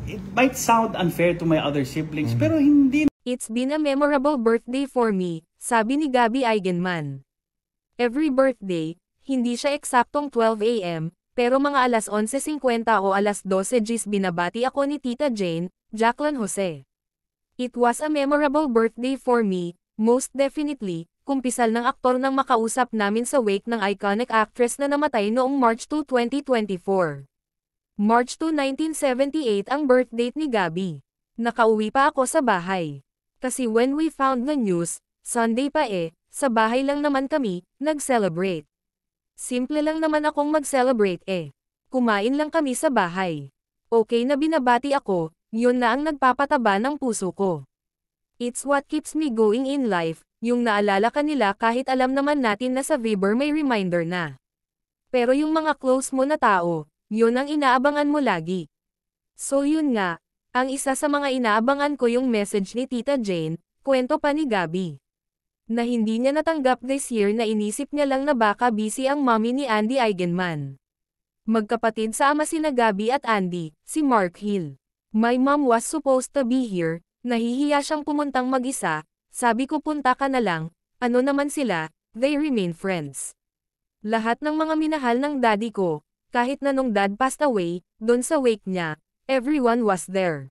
it might sound unfair to my other siblings, pero hindi. It's been a memorable birthday for me, sabi ni Gabby Eigenman. Every birthday, hindi siya eksaktong 12 AM, pero mga alas 11:50 o alas 12 GS binabati ako ni Tita Jane, Jacqueline Jose. It was a memorable birthday for me, most definitely, kumpisal ng aktor nang makausap namin sa wake ng iconic actress na namatay noong March 2, 2024. March 2, 1978 ang birthdate ni Gabby. Nakauwi pa ako sa bahay. Kasi when we found the news, Sunday pa sa bahay lang naman kami, nag-celebrate. Simple lang naman akong mag-celebrate Kumain lang kami sa bahay. Okay na binabati ako, yun na ang nagpapataba ng puso ko. It's what keeps me going in life, yung naalala ka nila kahit alam naman natin na sa Viber may reminder na. Pero yung mga close mo na tao, yun ang inaabangan mo lagi. So yun nga, ang isa sa mga inaabangan ko yung message ni Tita Jane, kwento pa ni Gabby. Na hindi niya natanggap this year na inisip niya lang na baka busy ang mommy ni Andy Eigenman. Magkapatid sa ama sina Gabby at Andy, si Mark Hill. My mom was supposed to be here, nahihiya siyang pumuntang mag-isa, sabi ko punta ka na lang, ano naman sila, they remain friends. Lahat ng mga minahal ng daddy ko, kahit na nung dad passed away, dun sa wake niya, everyone was there.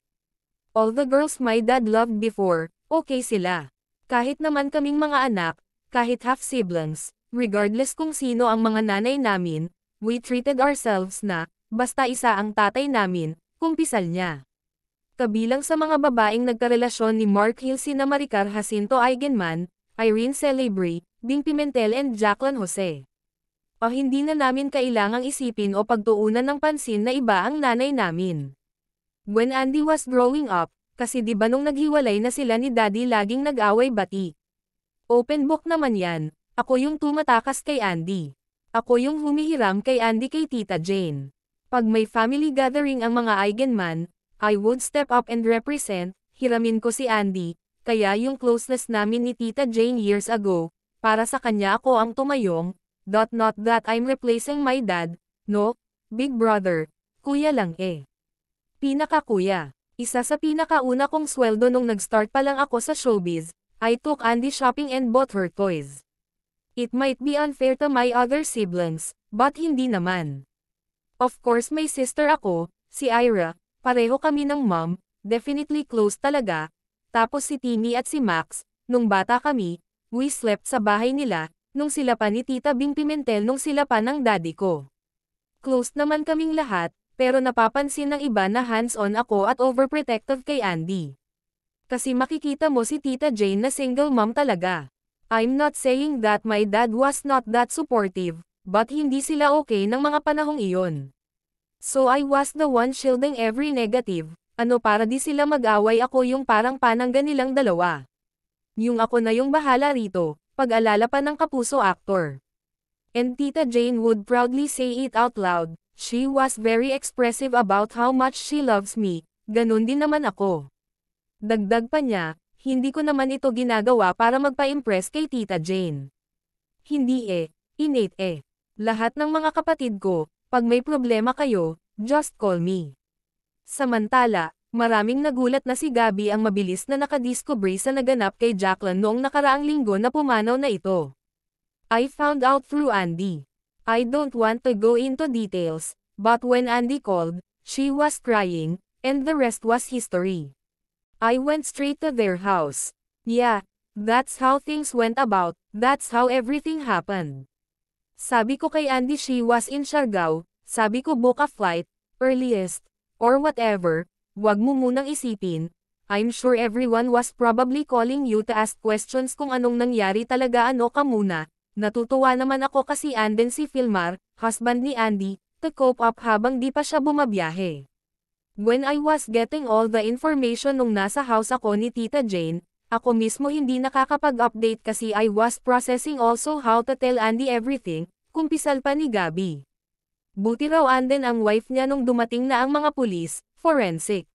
All the girls my dad loved before, okay sila. Kahit naman kaming mga anak, kahit half-siblings, regardless kung sino ang mga nanay namin, we treated ourselves na, basta isa ang tatay namin, kumpisal niya. Kabilang sa mga babaeng nagkarelasyon ni Mark Hill sina Maricar Jacinto Eigenman, Irene Celebre, Bing Pimentel and Jacqueline Jose. Hindi na namin kailangang isipin o pagtuunan ng pansin na iba ang nanay namin. When Andy was growing up, kasi di ba nung naghiwalay na sila ni Daddy laging nag-away-bati. Open book naman yan, ako yung tumatakas kay Andy. Ako yung humihiram kay Andy kay Tita Jane. Pag may family gathering ang mga Eigenman, I would step up and represent, hiramin ko si Andy, kaya yung closeness namin ni Tita Jane years ago, para sa kanya ako ang tumayong, not that I'm replacing my dad, no, big brother, kuya lang Pinaka-kuya. Isa sa pinakauna kong sweldo nung nag-start pa lang ako sa showbiz, I took Andy shopping and bought her toys. It might be unfair to my other siblings, but hindi naman. Of course may sister ako, si Ira, pareho kami ng mom, definitely close talaga, tapos si Timmy at si Max, nung bata kami, we slept sa bahay nila, nung sila pa ni Tita Bing Pimentel nung sila pa ng daddy ko. Close naman kaming lahat, pero napapansin ng iba na hands-on ako at overprotective kay Andy. Kasi makikita mo si Tita Jane na single mom talaga. I'm not saying that my dad was not that supportive, but hindi sila okay ng mga panahong iyon. So I was the one shielding every negative, para di sila mag-away ako yung parang panangga nilang dalawa. Yung ako na yung bahala rito, pag-alala pa ng kapuso actor. And Tita Jane would proudly say it out loud, she was very expressive about how much she loves me, ganun din naman ako. Dagdag pa niya, hindi ko naman ito ginagawa para magpa-impress kay Tita Jane. Hindi innate Lahat ng mga kapatid ko, pag may problema kayo, just call me. Samantala, maraming nagulat na si Gabby ang mabilis na nakadiscover sa naganap kay Jacqueline noong nakaraang linggo na pumanaw na ito. I found out through Andy. I don't want to go into details, but when Andy called, she was crying, and the rest was history. I went straight to their house. Yeah, that's how things went about, that's how everything happened. Sabi ko kay Andy she was in Siargao, sabi ko book a flight, earliest, or whatever, wag mo munang isipin, I'm sure everyone was probably calling you to ask questions kung anong nangyari talaga ka muna. Natutuwa naman ako kasi andin si Filmar, husband ni Andy, to cope up habang di pa siya bumabiyahe. When I was getting all the information nung nasa house ako ni Tita Jane, ako mismo hindi nakakapag-update kasi I was processing also how to tell Andy everything, kumpisal pa ni Gabby. Buti raw andin ang wife niya nung dumating na ang mga pulis, forensic.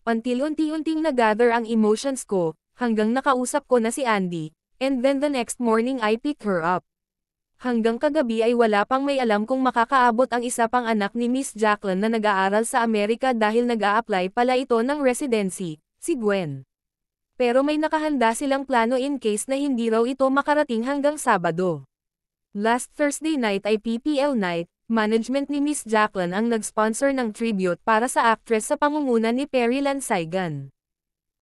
Unti-unting nag-gather ang emotions ko, hanggang nakausap ko na si Andy, and then the next morning I picked her up. Hanggang kagabi ay wala pang may alam kung makakaabot ang isa pang anak ni Miss Jacqueline na nag-aaral sa Amerika dahil nag-a-apply pala ito ng residency, si Gwen. Pero may nakahanda silang plano in case na hindi raw ito makarating hanggang Sabado. Last Thursday night ay PPL night, management ni Miss Jacqueline ang nag-sponsor ng tribute para sa actress sa pangunguna ni Perry Lansaigan.